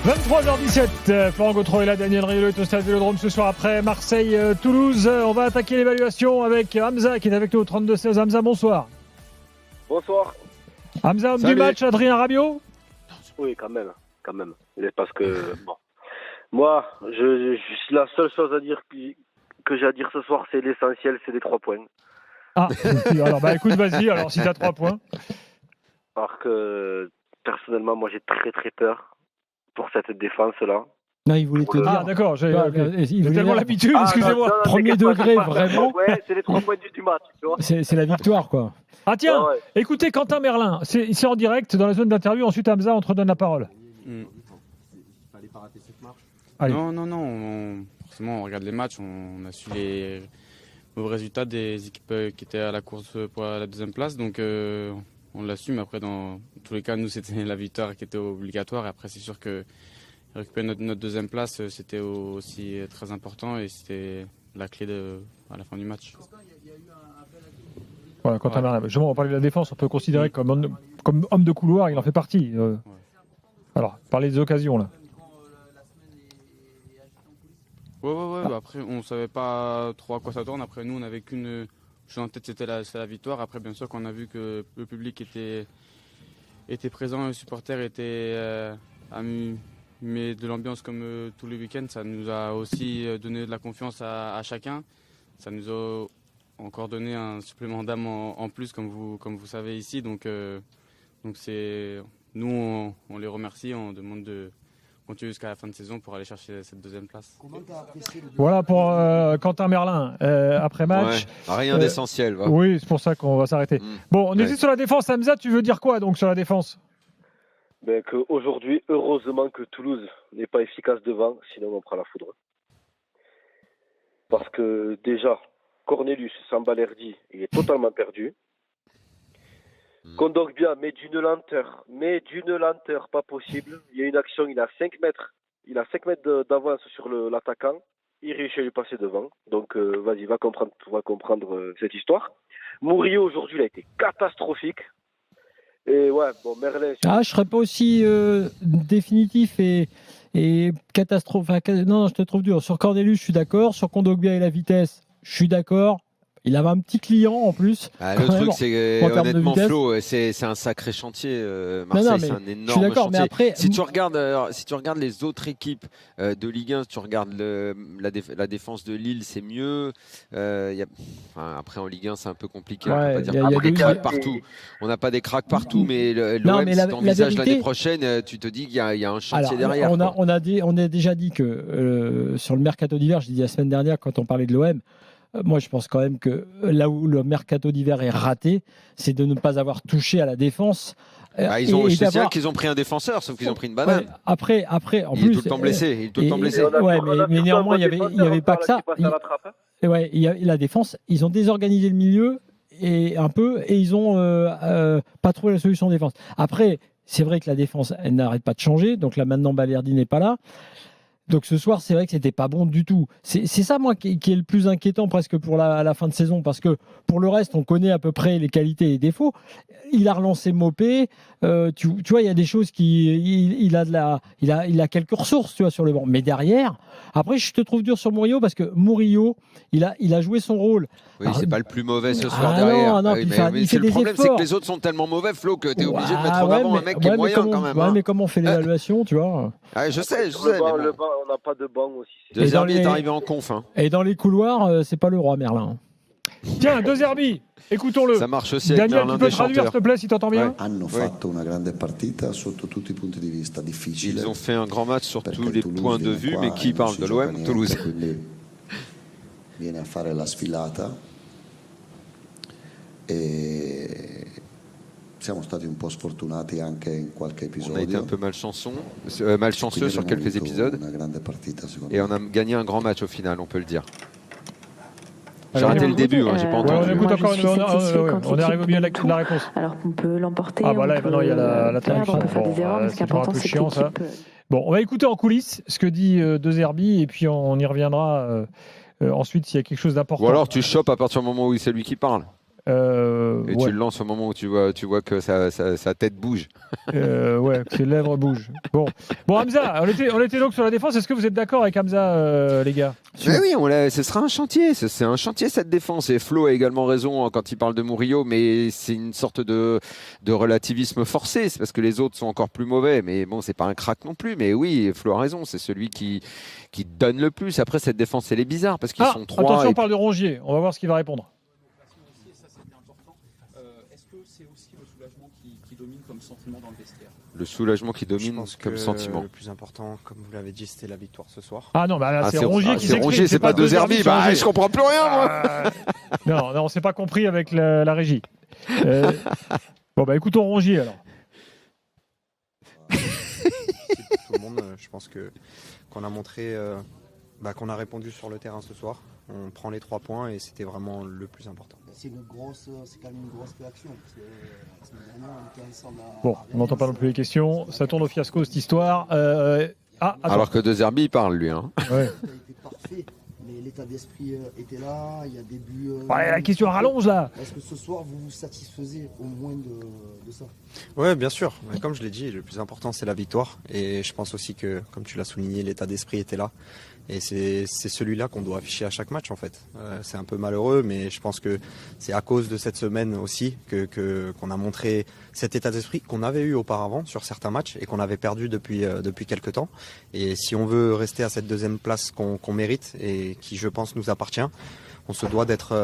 Speaker 1: 23h17, Florent Gautreau est là, Daniel Riolo est au stade Vélodrome ce soir après Marseille-Toulouse. On va attaquer l'évaluation avec Hamza qui est avec nous au 32-16. Hamza, bonsoir.
Speaker 7: Bonsoir.
Speaker 1: Hamza, homme du match, Adrien Rabiot?
Speaker 7: Oui, quand même. Parce que, bon, moi, la seule chose à dire que j'ai à dire ce soir, c'est l'essentiel, c'est les 3 points.
Speaker 1: Ah, alors écoute, vas-y, alors si tu as 3 points.
Speaker 7: Alors que, personnellement, moi j'ai très très peur pour cette défense-là.
Speaker 3: Non, il voulait te dire.
Speaker 1: Ah, d'accord. J'ai
Speaker 3: Ouais,
Speaker 1: ok.
Speaker 3: il
Speaker 1: J'ai
Speaker 3: voulait
Speaker 1: tellement
Speaker 3: dire-
Speaker 1: l'habitude,
Speaker 7: Ah,
Speaker 1: excusez-moi.
Speaker 7: non,
Speaker 3: Premier
Speaker 7: t'inquiète pas,
Speaker 3: degré,
Speaker 7: t'inquiète pas.
Speaker 3: vraiment.
Speaker 7: Ouais, c'est les 3 points du match, tu vois.
Speaker 3: C'est la victoire, quoi.
Speaker 1: Ah, tiens,
Speaker 7: Ouais, ouais.
Speaker 1: écoutez, Quentin Merlin, c'est en direct dans la zone d'interview. Ensuite, Hamza, on te redonne la parole. Allez.
Speaker 6: Non. Forcément, on regarde les matchs, on a su les mauvais résultats des équipes qui étaient à la course pour la deuxième place. Donc, on l'assume. Après, dans tous les cas, nous, c'était la victoire qui était obligatoire. Et après, c'est sûr que récupérer notre deuxième place, c'était aussi très important et c'était la clé à la fin du match.
Speaker 1: Voilà, Quentin Merlin. Justement, on parlait de la défense. On peut considérer comme homme de couloir, il en fait partie. Alors, parler des occasions, là.
Speaker 6: Ouais. Bah après, on savait pas trop à quoi s'attendre. Après, nous, on n'avait qu'une chose en tête, c'était la victoire. Après, bien sûr, quand on a vu que le public était présent, les supporters étaient mais de l'ambiance comme tous les week-ends, ça nous a aussi donné de la confiance à chacun. Ça nous a encore donné un supplément d'âme en plus, comme vous savez ici. Donc c'est nous, on les remercie, on demande de continuer jusqu'à la fin de saison pour aller chercher cette deuxième place.
Speaker 1: Voilà pour Quentin Merlin après match.
Speaker 2: Ouais, rien d'essentiel. Va.
Speaker 1: Oui, c'est pour ça qu'on va s'arrêter. Bon, on est sur la défense. Hamza, tu veux dire quoi donc sur la défense?
Speaker 7: Qu'aujourd'hui, heureusement que Toulouse n'est pas efficace devant, sinon on prend la foudre. Parce que déjà, Cornelius Sambalerdi, il est totalement perdu. Kondogbia met d'une lenteur pas possible. Il y a une action, il a 5 mètres d'avance sur l'attaquant. Il réussit à lui passer devant. Donc vas-y, va comprendre cette histoire. Murillo aujourd'hui, il a été catastrophique. Et ouais, bon, Merlin.
Speaker 3: Ah, je serais pas aussi définitif et catastrophique. Non, je te trouve dur. Sur Cornelius, je suis d'accord. Sur Kondogbia et la vitesse, je suis d'accord. Il avait un petit client en plus.
Speaker 2: Le truc, c'est
Speaker 3: en termes de
Speaker 2: honnêtement,
Speaker 3: vitesse.
Speaker 2: Flo, c'est un sacré chantier. Marseille,
Speaker 3: Non, mais
Speaker 2: c'est un
Speaker 3: je suis
Speaker 2: énorme
Speaker 3: d'accord,
Speaker 2: chantier.
Speaker 3: mais après,
Speaker 2: Si tu regardes les autres équipes de Ligue 1, si tu regardes la défense de Lille, c'est mieux. Après, en Ligue 1, c'est un peu compliqué.
Speaker 3: Ouais,
Speaker 2: On peut pas dire
Speaker 3: y a
Speaker 2: qu'on a des
Speaker 3: des-
Speaker 2: cracks partout. On n'a pas des cracks partout, mais
Speaker 3: Non,
Speaker 2: l'OM,
Speaker 3: mais
Speaker 2: si
Speaker 3: la
Speaker 2: tu envisages
Speaker 3: vérité-
Speaker 2: l'année prochaine, tu te dis qu'il y a un chantier derrière.
Speaker 3: On a déjà dit que sur le mercato d'hiver, je dit la semaine dernière quand on parlait de l'OM, moi je pense quand même que là où le mercato d'hiver est raté, c'est de ne pas avoir touché à la défense.
Speaker 2: C'est bien qu'ils ont pris un défenseur, sauf qu'ils ont pris une banane.
Speaker 3: Ouais, après, en
Speaker 2: Il
Speaker 3: plus,
Speaker 2: est tout le temps blessé.
Speaker 3: mais néanmoins, il y avait pas que ça. La défense, ils ont désorganisé le milieu et ils ont pas trouvé la solution de défense. Après, c'est vrai que la défense, elle n'arrête pas de changer. Donc là, maintenant, Balerdi n'est pas là. Donc ce soir, c'est vrai que c'était pas bon du tout. C'est ça, moi, qui est le plus inquiétant presque pour la fin de saison, parce que pour le reste, on connaît à peu près les qualités et les défauts. Il a relancé Mopé. Tu vois, il y a des choses il a quelques ressources, tu vois, sur le banc. Mais derrière, après, je te trouve dur sur Murillo parce que Murillo, il a joué son rôle.
Speaker 2: Oui, c'est pas le plus mauvais ce soir
Speaker 3: Ah
Speaker 2: derrière.
Speaker 3: non,
Speaker 2: Oui,
Speaker 3: puis
Speaker 2: mais
Speaker 3: il fait
Speaker 2: le
Speaker 3: des
Speaker 2: problème, c'est
Speaker 3: efforts.
Speaker 2: que les autres sont tellement mauvais, Flo, que tu es obligé de mettre en
Speaker 3: Ouais,
Speaker 2: avant
Speaker 3: mais-
Speaker 2: un mec qui est
Speaker 3: ouais, mais
Speaker 2: moyen
Speaker 3: comment-
Speaker 2: quand même.
Speaker 3: ouais,
Speaker 2: hein.
Speaker 3: mais comment on fait l'évaluation, tu vois?
Speaker 2: Je sais.
Speaker 7: Le banc,
Speaker 2: Mais bon.
Speaker 7: on n'a pas de banc aussi.
Speaker 2: De
Speaker 3: Et dans
Speaker 2: Zerbi est
Speaker 3: les-
Speaker 2: arrivé en conf. Hein.
Speaker 3: Et dans les couloirs, c'est pas le roi Merlin.
Speaker 1: Tiens, De Zerbi, écoutons-le.
Speaker 2: Ça marche aussi avec
Speaker 1: Daniel,
Speaker 2: Merlin
Speaker 1: tu peux
Speaker 2: des
Speaker 1: traduire,
Speaker 2: chanteurs.
Speaker 1: s'il te plaît, si tu entends bien?
Speaker 2: Ouais.
Speaker 8: Hanno fatto una grande partita sotto tutti i punti di vista, difficile.
Speaker 2: Ils ont fait un grand match sur
Speaker 8: perché
Speaker 2: tous les
Speaker 8: Toulouse
Speaker 2: points de
Speaker 8: viene
Speaker 2: vue,
Speaker 8: qua
Speaker 2: mais
Speaker 8: e
Speaker 2: qui
Speaker 8: non
Speaker 2: parle
Speaker 8: si
Speaker 2: de
Speaker 8: gioca
Speaker 2: l'OM
Speaker 8: niente,
Speaker 2: Toulouse.
Speaker 8: quindi viene a fare la sfilata e siamo stati un po' sfortunati anche in qualche
Speaker 2: On a été un
Speaker 8: episodio.
Speaker 2: peu malchanceux sur quelques
Speaker 8: Quindi abbiamo
Speaker 2: épisodes.
Speaker 8: vinto una grande partita, secondo
Speaker 2: Et
Speaker 8: me.
Speaker 2: on a gagné un grand match au final, on peut le dire. J'ai
Speaker 1: Alors,
Speaker 2: raté
Speaker 1: on
Speaker 2: le début, j'ai pas
Speaker 1: Ouais,
Speaker 2: entendu.
Speaker 1: on écoute
Speaker 9: Moi, je
Speaker 1: encore
Speaker 9: suis sceptique
Speaker 1: ouais,
Speaker 9: quand
Speaker 1: on est
Speaker 9: l'équipe
Speaker 1: arrivé bien à
Speaker 9: gagne tout.
Speaker 1: la réponse.
Speaker 9: Alors qu'on peut l'emporter,
Speaker 1: Ah, bah là,
Speaker 9: on peut
Speaker 1: maintenant, il y a la
Speaker 9: perdre,
Speaker 1: traduction.
Speaker 9: on peut faire
Speaker 1: Bon,
Speaker 9: des erreurs, mais ce qui
Speaker 1: c'est
Speaker 9: est
Speaker 1: toujours un
Speaker 9: important,
Speaker 1: peu
Speaker 9: c'est que
Speaker 1: chiant, ça.
Speaker 9: l'équipe...
Speaker 1: Bon, on va écouter en coulisses ce que dit De Zerbi et puis on y reviendra ensuite s'il y a quelque chose d'important.
Speaker 2: Ou alors tu chopes à partir du moment où c'est lui qui parle. Et
Speaker 1: ouais.
Speaker 2: tu le lances au moment où tu vois que sa tête bouge.
Speaker 1: Ouais, que ses lèvres bougent. Bon, Hamza, on était donc sur la défense. Est-ce que vous êtes d'accord avec Hamza, les gars?
Speaker 2: Mais oui, ce sera un chantier. C'est un chantier cette défense. Et Flo a également raison quand il parle de Murillo, mais c'est une sorte de relativisme forcé. C'est parce que les autres sont encore plus mauvais. Mais bon, c'est pas un crack non plus. Mais oui, Flo a raison. C'est celui qui donne le plus. Après, cette défense, elle est bizarre parce qu'ils sont trois.
Speaker 1: Attention, on parle de Rongier. On va voir ce qu'il va répondre.
Speaker 10: Est-ce que c'est aussi le soulagement qui domine comme sentiment dans le vestiaire?
Speaker 2: Le soulagement qui
Speaker 9: Je
Speaker 2: domine
Speaker 9: pense
Speaker 2: comme
Speaker 9: que
Speaker 2: sentiment.
Speaker 9: le plus important, comme vous l'avez dit, c'était la victoire ce soir.
Speaker 1: Ah non, bah là, c'est Rongier qui
Speaker 2: c'est
Speaker 1: s'exprime.
Speaker 2: Rongier, c'est pas De Zerbi. Bah, je comprends plus rien, moi.
Speaker 1: Non, on s'est pas compris avec la régie. Bon, bah écoutons Rongier alors.
Speaker 9: Tout le monde, je pense qu'on a montré, qu'on a répondu sur le terrain ce soir. On prend les 3 points et c'était vraiment le plus important.
Speaker 8: C'est quand même une grosse réaction. Parce que la semaine dernière, on était ensemble
Speaker 1: Bon, on n'entend pas non plus les questions. Ça tourne au fiasco cette histoire.
Speaker 2: Alors que De Zerbi, il parle, lui. Hein.
Speaker 1: Ouais.
Speaker 8: Ça a été parfait, mais l'état d'esprit était là. Il y a des buts.
Speaker 1: La question rallonge là.
Speaker 8: Est-ce que ce soir, vous vous satisfaisez au moins de ça?
Speaker 9: Oui, bien sûr. Mais comme je l'ai dit, le plus important, c'est la victoire. Et je pense aussi que, comme tu l'as souligné, l'état d'esprit était là. Et c'est celui-là qu'on doit afficher à chaque match, en fait. C'est un peu malheureux, mais je pense que c'est à cause de cette semaine aussi qu'on a montré cet état d'esprit qu'on avait eu auparavant sur certains matchs et qu'on avait perdu depuis quelques temps. Et si on veut rester à cette deuxième place qu'on mérite et qui, je pense, nous appartient, on se doit d'être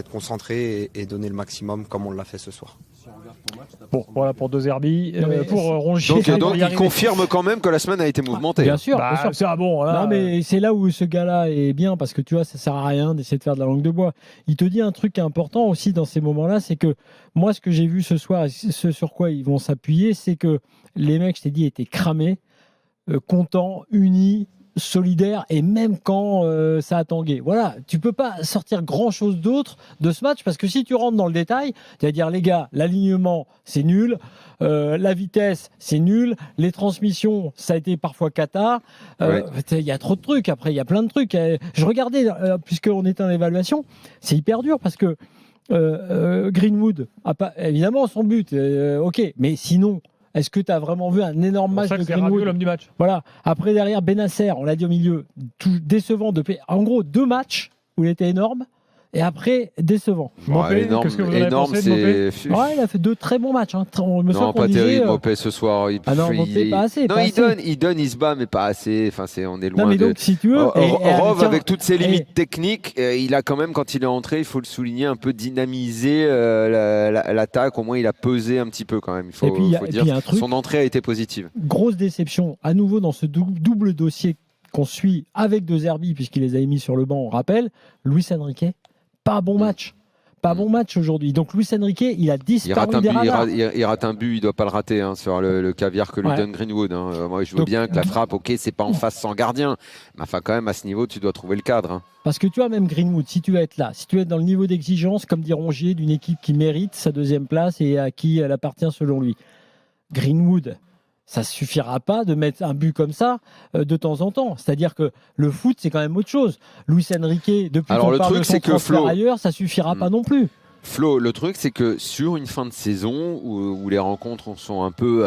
Speaker 9: concentré et donner le maximum comme on l'a fait ce soir.
Speaker 1: Bon, voilà pour De Zerbi. Pour Rongier.
Speaker 2: Donc il confirme quand même que la semaine a été mouvementée.
Speaker 3: Bien sûr.
Speaker 1: Bah,
Speaker 3: bien sûr.
Speaker 1: c'est bon. Là,
Speaker 3: Non, mais c'est là où ce gars-là est bien, parce que tu vois, ça sert à rien d'essayer de faire de la langue de bois. Il te dit un truc important aussi dans ces moments-là, c'est que moi, ce que j'ai vu ce soir, et ce sur quoi ils vont s'appuyer, c'est que les mecs, je t'ai dit, étaient cramés, contents, unis, solidaires, et même quand ça a tangué. Voilà, tu peux pas sortir grand-chose d'autre de ce match, parce que si tu rentres dans le détail, tu vas dire, les gars, l'alignement, c'est nul, la vitesse, c'est nul, les transmissions, ça a été parfois cata, il y a trop de trucs, après, il y a plein de trucs. Je regardais, puisqu'on était en évaluation, c'est hyper dur, parce que Greenwood a pas, évidemment, son but, ok, mais sinon, est-ce que tu as vraiment vu un énorme match de Greenwood,
Speaker 1: l'homme du match.
Speaker 3: Voilà. Après, derrière, Benasser, on l'a dit au milieu, tout décevant. En gros, 2 matchs où il était énorme. Et après, décevant.
Speaker 1: Mopé,
Speaker 2: énorme,
Speaker 1: qu'est-ce que vous en avez pensé de Mopé ?
Speaker 3: Ouais, il a fait 2 très bons matchs. Hein.
Speaker 2: Non, pas terrible, Mopé ce soir.
Speaker 3: Mopé, pas assez.
Speaker 2: Non,
Speaker 3: pas
Speaker 2: il
Speaker 3: assez.
Speaker 2: donne, il se bat, mais pas assez. Enfin, on est loin.
Speaker 3: Non, mais
Speaker 2: de...
Speaker 3: donc, si tu veux.
Speaker 2: Rove, avec toutes ses limites techniques, il a quand même, quand il est entré, il faut le souligner, un peu dynamisé l'attaque. Au moins, il a pesé un petit peu quand même. Il faut dire. Son entrée a été positive.
Speaker 3: Grosse déception, à nouveau, dans ce double dossier qu'on suit avec De Zerbi, puisqu'il les a mis sur le banc, on rappelle. Luis Enrique. Pas bon match. Pas bon match aujourd'hui. Donc Luis Enrique, il a disparu des radars.
Speaker 2: Il rate un but, il ne doit pas le rater sur le caviar que lui donne Greenwood. Hein. Moi, je veux bien que la frappe, ok, c'est pas en face sans gardien. Mais enfin, quand même, à ce niveau, tu dois trouver le cadre. Hein.
Speaker 3: Parce que tu vois, même Greenwood, si tu veux être là, si tu veux être dans le niveau d'exigence, comme dit Rongier, d'une équipe qui mérite sa 2e place et à qui elle appartient selon lui. Greenwood, ça ne suffira pas de mettre un but comme ça de temps en temps. C'est-à-dire que le foot, c'est quand même autre chose. Luis Enrique, depuis qu'on parle de son transfert ailleurs, ça ne suffira pas non plus.
Speaker 2: Flo, le truc, c'est que sur une fin de saison où les rencontres sont un peu...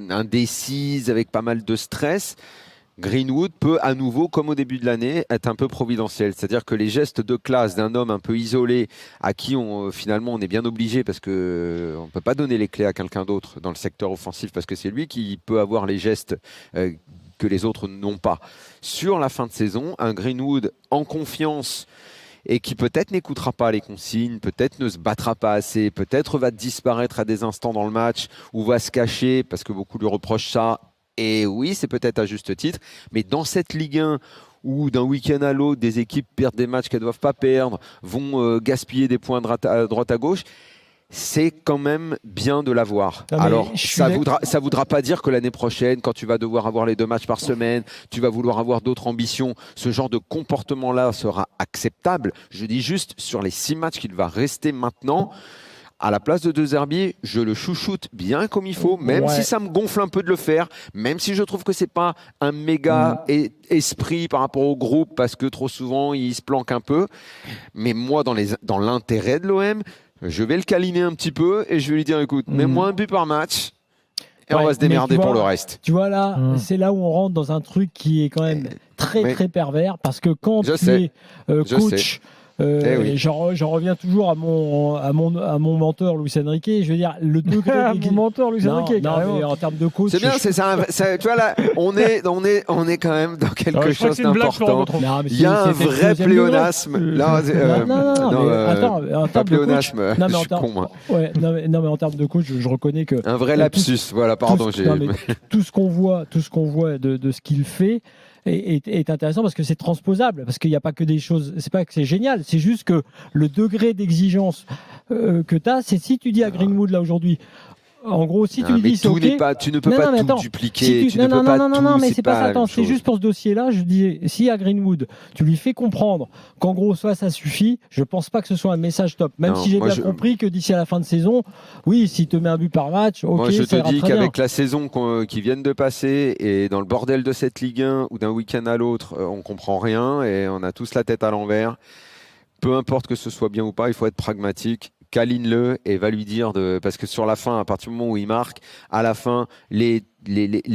Speaker 2: indécises, avec pas mal de stress... Greenwood peut à nouveau, comme au début de l'année, être un peu providentiel. C'est-à-dire que les gestes de classe d'un homme un peu isolé, à qui finalement on est bien obligé, parce qu'on ne peut pas donner les clés à quelqu'un d'autre dans le secteur offensif, parce que c'est lui qui peut avoir les gestes que les autres n'ont pas. Sur la fin de saison, un Greenwood en confiance et qui peut-être n'écoutera pas les consignes, peut-être ne se battra pas assez, peut-être va disparaître à des instants dans le match ou va se cacher, parce que beaucoup lui reprochent ça. Et oui, c'est peut-être à juste titre, mais dans cette Ligue 1 où d'un week-end à l'autre, des équipes perdent des matchs qu'elles ne doivent pas perdre, vont gaspiller des points à droite à gauche, c'est quand même bien de l'avoir. Alors, ça voudra pas dire que l'année prochaine, quand tu vas devoir avoir les 2 matchs par semaine, tu vas vouloir avoir d'autres ambitions. Ce genre de comportement-là sera acceptable. Je dis juste, sur les 6 matchs qu'il va rester maintenant, à la place de De Zerbi, je le chouchoute bien comme il faut, même si ça me gonfle un peu de le faire, même si je trouve que c'est pas un méga esprit par rapport au groupe, parce que trop souvent, il se planque un peu. Mais moi, dans l'intérêt de l'OM, je vais le câliner un petit peu et je vais lui dire, écoute, mets-moi un but par match et on va se démerder pour le reste.
Speaker 3: Tu vois là, c'est là où on rentre dans un truc qui est quand même très pervers, parce que quand tu es coach
Speaker 2: oui.
Speaker 3: J'en reviens toujours à mon mentor Luis Enrique. Je veux dire, le degré
Speaker 1: Mon mentor Luis Enrique.
Speaker 3: non, mais en termes de coach,
Speaker 2: C'est bien, c'est ça. Tu vois là, on est quand même dans quelque chose d'important. Il y a un vrai pléonasme.
Speaker 3: Non, mais
Speaker 2: pas pléonasme. Je suis con, moi.
Speaker 3: Ouais, non, mais en termes de coach, je reconnais que
Speaker 2: un vrai lapsus. Voilà, pardon.
Speaker 3: Tout ce qu'on voit de ce qu'il fait est intéressant parce que c'est transposable, parce qu'il n'y a pas que des choses, c'est pas que c'est génial, c'est juste que le degré d'exigence que tu as, c'est si tu dis à Greenwood là aujourd'hui, en gros, si tu lui dis c'est ok,
Speaker 2: tu ne peux pas tout dupliquer.
Speaker 3: Non, mais c'est pas ça. Attends, c'est juste pour ce dossier-là. Je dis, si à Greenwood, tu lui fais comprendre qu'en gros, ça suffit, je pense pas que ce soit un message top. Même si j'ai bien compris que d'ici à la fin de saison, oui, s'il te met un but par match, ok.
Speaker 2: Moi, je
Speaker 3: te
Speaker 2: dis qu'avec la saison qui viennent de passer et dans le bordel de cette Ligue 1 ou d'un week-end à l'autre, on comprend rien et on a tous la tête à l'envers. Peu importe que ce soit bien ou pas, il faut être pragmatique. Câline-le et va lui dire parce que sur la fin, à partir du moment où il marque, à la fin, les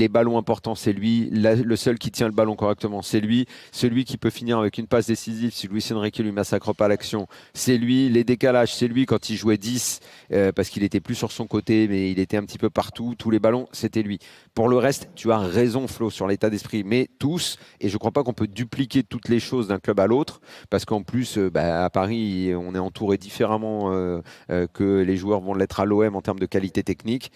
Speaker 2: ballons importants, c'est lui. Le seul qui tient le ballon correctement, c'est lui. Celui qui peut finir avec une passe décisive si Luis Enrique lui massacre pas l'action, c'est lui. Les décalages, c'est lui. Quand il jouait 10, parce qu'il était plus sur son côté, mais il était un petit peu partout. Tous les ballons, c'était lui. Pour le reste, tu as raison, Flo, sur l'état d'esprit. Mais tous, et je crois pas qu'on peut dupliquer toutes les choses d'un club à l'autre, parce qu'en plus, à Paris, on est entouré différemment que les joueurs vont l'être à l'OM en termes de qualité technique.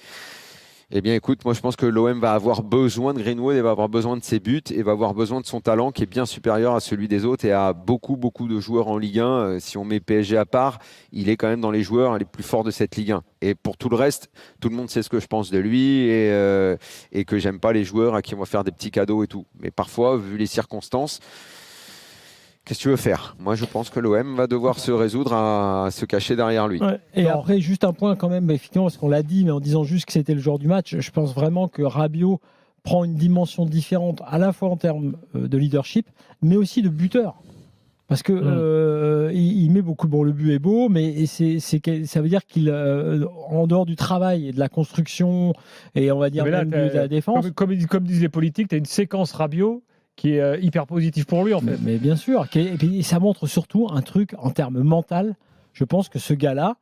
Speaker 2: Eh bien, écoute, moi, je pense que l'OM va avoir besoin de Greenwood et va avoir besoin de ses buts et va avoir besoin de son talent qui est bien supérieur à celui des autres et à beaucoup de joueurs en Ligue 1. Si on met PSG à part, il est quand même dans les joueurs les plus forts de cette Ligue 1. Et pour tout le reste, tout le monde sait ce que je pense de lui et que j'aime pas les joueurs à qui on va faire des petits cadeaux et tout. Mais parfois, vu les circonstances, qu'est-ce que tu veux faire ? Moi, je pense que l'OM va devoir se résoudre à se cacher derrière lui.
Speaker 3: Ouais. Et après, juste un point quand même, effectivement, parce qu'on l'a dit, mais en disant juste que c'était le joueur du match, je pense vraiment que Rabiot prend une dimension différente, à la fois en termes de leadership, mais aussi de buteur. Parce que il met beaucoup. Bon, le but est beau, mais ça veut dire qu'il, en dehors du travail et de la construction, et on va dire
Speaker 1: là,
Speaker 3: même de la défense.
Speaker 1: Comme disent les politiques, tu as une séquence Rabiot qui est hyper positif pour lui en fait.
Speaker 3: Mais bien sûr, et puis ça montre surtout un truc en termes mental. Je pense que ce gars-là,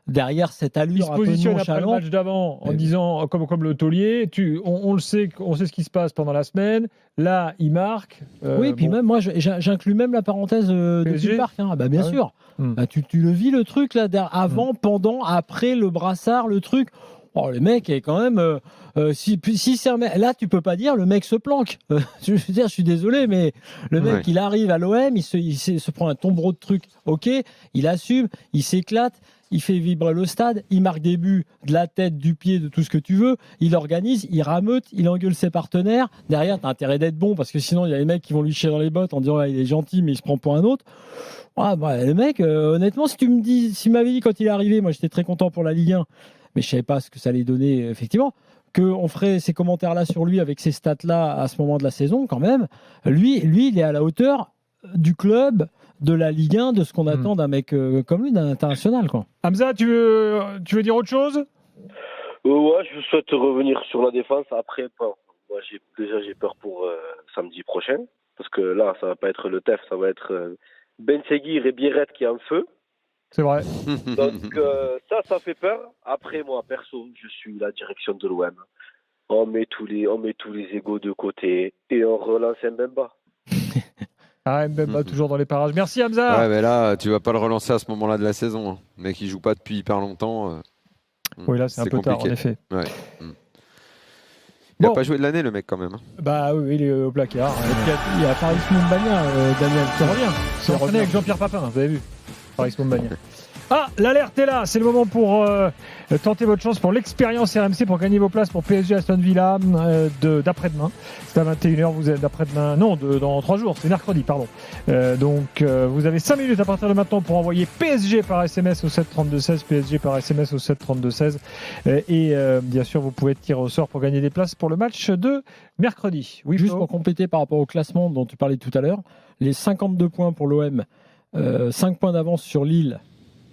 Speaker 3: derrière cette allure un peu nonchalante, il se positionne après le
Speaker 1: match d'avant en disant comme le taulier, on le sait, on sait ce qui se passe pendant la semaine. Là, il marque.
Speaker 3: Oui, puis même moi, j'inclus même la parenthèse de Parc. Hein. Bah, bien sûr. Bah, tu le vis le truc là, avant, pendant, après le brassard, le truc. Oh, le mec est quand même. Si là, tu peux pas dire le mec se planque. Je veux dire, je suis désolé, mais le mec, il arrive à l'OM, il se prend un tombereau de trucs. Ok, il assume, il s'éclate, il fait vibrer le stade, il marque des buts de la tête, du pied, de tout ce que tu veux. Il organise, il rameute, il engueule ses partenaires. Derrière, tu as intérêt d'être bon parce que sinon, il y a les mecs qui vont lui chier dans les bottes en disant il est gentil, mais il se prend pour un autre. Ah, bah, le mec, honnêtement, si tu m'avais dit quand il est arrivé, moi j'étais très content pour la Ligue 1. Mais je ne savais pas ce que ça allait donner, effectivement, qu'on ferait ces commentaires-là sur lui avec ces stats-là à ce moment de la saison, quand même. Lui, il est à la hauteur du club, de la Ligue 1, de ce qu'on attend d'un mec comme lui, d'un international, quoi.
Speaker 1: Hamza, tu veux dire autre chose ?
Speaker 7: Ouais, je souhaite revenir sur la défense. Après, bon, moi, j'ai peur pour samedi prochain, parce que là, ça ne va pas être le TEF, ça va être Ben Seguir et Biret qui est en feu.
Speaker 1: C'est vrai.
Speaker 7: Donc ça fait peur. Après, moi, perso, je suis la direction de l'OM. On met tous les égos de côté et on relance Mbemba.
Speaker 1: Mbemba toujours dans les parages. Merci Hamza.
Speaker 2: Ouais, mais là, tu vas pas le relancer à ce moment-là de la saison. Hein. Le mec, il joue pas depuis hyper longtemps.
Speaker 1: Oui, là, c'est un peu compliqué. Tard, en effet.
Speaker 2: Ouais. Il n'a pas joué de l'année, le mec, quand même.
Speaker 1: Bah oui, il est au placard.
Speaker 3: Il y a Paris Mumbagna, Daniel, qui revient.
Speaker 1: C'est revenu avec Jean-Pierre Papin, vous avez vu. Paris Mumbagna. Ah, l'alerte est là, c'est le moment pour tenter votre chance pour l'expérience RMC pour gagner vos places pour PSG Aston Villa d'après-demain. C'est à 21h, vous êtes d'après-demain, non, dans 3 jours, c'est mercredi, pardon. Donc vous avez 5 minutes à partir de maintenant pour envoyer PSG par SMS au 732-16, PSG par SMS au 732-16. Et bien sûr, vous pouvez tirer au sort pour gagner des places pour le match de mercredi. Oui,
Speaker 3: juste pour compléter par rapport au classement dont tu parlais tout à l'heure, les 52 points pour l'OM, 5 points d'avance sur Lille,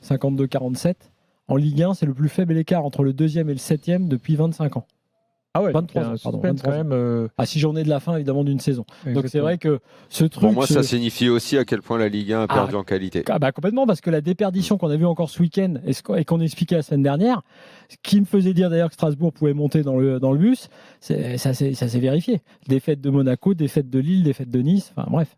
Speaker 3: 52-47. En Ligue 1, c'est le plus faible écart entre le 2e et le 7e depuis 25 ans.
Speaker 1: Ah ouais,
Speaker 3: 23
Speaker 1: il y a un
Speaker 3: ans, pardon,
Speaker 1: suspense
Speaker 3: 23
Speaker 1: quand même.
Speaker 3: À 6 journées de la fin, évidemment, d'une saison. Donc c'est
Speaker 1: Exactement.
Speaker 3: vrai que ce truc.
Speaker 2: Pour moi, ça signifie aussi à quel point la Ligue 1 a perdu en qualité.
Speaker 3: Ah bah complètement, parce que la déperdition qu'on a vue encore ce week-end et qu'on expliquait la semaine dernière, ce qui me faisait dire d'ailleurs que Strasbourg pouvait monter dans le bus, ça s'est vérifié. Défaite de Monaco, défaite de Lille, défaite de Nice, enfin bref.